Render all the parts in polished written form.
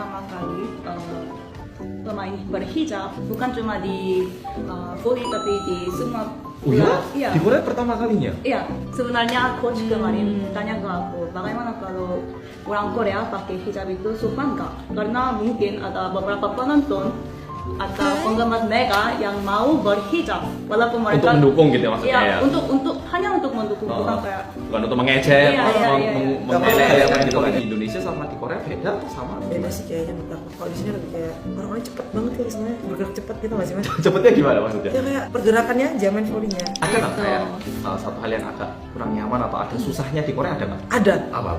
pertama kali pemain berhijab bukan cuma di Korea tapi di semua. Oh ya? Iya. Di Korea pertama kalinya? Iya, sebenarnya coach kemarin tanya ke aku, bagaimana kalau orang Korea pakai hijab itu sopan nggak? Karena mungkin ada beberapa penonton atau penggemar mereka yang mau berhijab, walaupun mereka Untuk mendukung gitu ya maksudnya iya, ya? hanya untuk mendukung, bukan kayak Bukan untuk mengejek, Iya, iya, iya. mengelak gitu kan. Di Indonesia sama di Korea beda atau sama? Beda sih kayaknya menurut aku. Kalau di sini lebih kayak orang-orangnya cepet banget ya sebenarnya, bergerak cepet gitu nggak sih mas? Cepetnya gimana maksudnya? Ya kayak pergerakannya, zaman volleynya. Ada nggak kayak salah satu hal yang agak kurang nyaman atau ada susahnya di Korea ada nggak? Ada. Apa?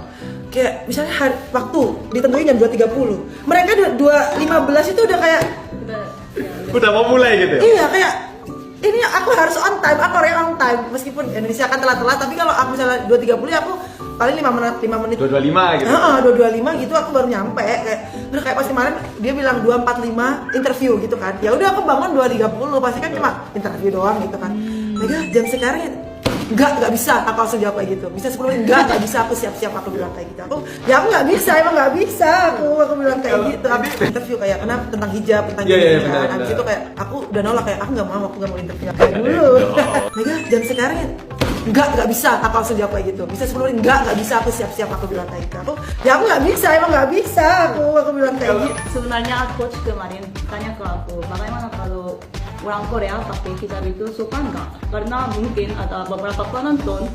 Kayak misalnya waktu ditentuin jam 2.30, mereka 2.15 itu udah kayak Udah mau mulai gitu ya? iya kayak ini aku harus on time, aku orang on time meskipun Indonesia kan telat-telat, tapi kalau aku misalnya 2.30 aku paling 5 menit 225 gitu? 2.25 gitu aku baru nyampe udah kayak pas kemarin dia bilang 2.45 interview gitu kan, ya udah aku bangun 2.30 pasti kan cuma interview doang gitu kan. Mereka jam sekarang enggak bisa, aku langsung jawab kayak gitu. Bisa 10 menit, enggak bisa, aku siap-siap, aku bilang kayak gitu. Aku nggak bisa, emang nggak bisa, aku bilang kayak gitu. Aku interview kayak kenapa tentang hijab, tentang Iya, kan. benar. Habis itu kayak aku udah nolak kayak aku nggak mau interview kayak dulu. Mereka jam sekarang enggak bisa, aku langsung jawab kayak gitu. Bisa 10 menit, enggak bisa, aku siap-siap, aku bilang kayak gitu. Aku nggak bisa, emang nggak bisa, aku bilang kayak gitu. sebenarnya coach kemarin tanya ke aku, bagaimana kalau orang Korea pakai hijab itu sopan nggak? Karena mungkin ada beberapa penonton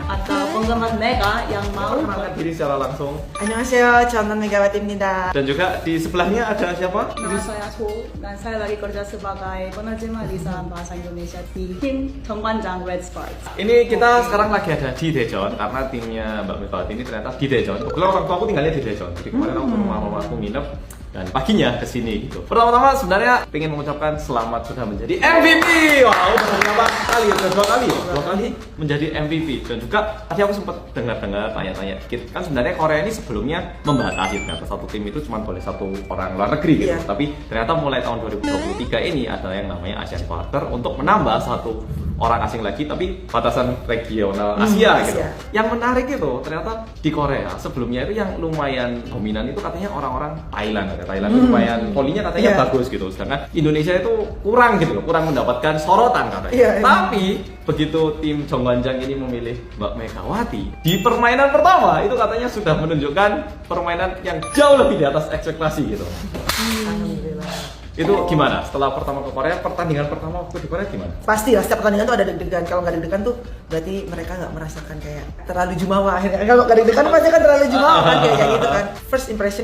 atau penggemar mereka yang mau Perkenalkan diri secara langsung. 안녕하세요, 저는 Megawati입니다. Dan juga di sebelahnya ada siapa? Nama saya Ho dan saya lagi kerja sebagai penerjemah lisan bahasa Indonesia di tim Jeongkwanjang Red Sparks. Ini kita sekarang lagi ada di Daejeon karena timnya Mbak Megawati ini ternyata di Daejeon. Kebetulan orang tua aku tinggalnya di Daejeon. Jadi kemarin aku ke rumah mama aku nginep dan paginya kesini gitu. Pertama-tama sebenarnya pengen mengucapkan selamat sudah menjadi MVP. Wow, berapa kali? Udah 2 kali ya? 2 kali menjadi MVP. Dan juga tadi aku sempat dengar-dengar tanya-tanya dikit. Kan sebenarnya Korea ini sebelumnya membatasi ternyata satu tim itu cuma boleh 1 orang luar negeri gitu. Iya. Tapi ternyata mulai tahun 2023 ini ada yang namanya Asian Quarter untuk menambah 1 orang asing lagi tapi batasan regional Asia gitu. Asia. Yang menarik itu ternyata di Korea sebelumnya itu yang lumayan dominan itu katanya orang-orang Thailand. Thailand itu lumayan polinya katanya Iya. bagus gitu. Sedangkan Indonesia itu kurang gitu loh, kurang mendapatkan sorotan katanya. Iya, iya. Tapi begitu tim Jeongkwanjang ini memilih Mbak Megawati di permainan pertama itu katanya sudah menunjukkan permainan yang jauh lebih di atas ekspektasi gitu. Alhamdulillah. Itu gimana? Setelah pertama ke Korea, pertandingan pertama waktu di Korea gimana? Pasti lah, setiap pertandingan tuh ada deg-degan. Kalau nggak deg-degan tuh berarti mereka nggak merasakan kayak terlalu jumawa. Kalau nggak deg-degan pasti kan terlalu jumawa kan kayak gitu kan. First impression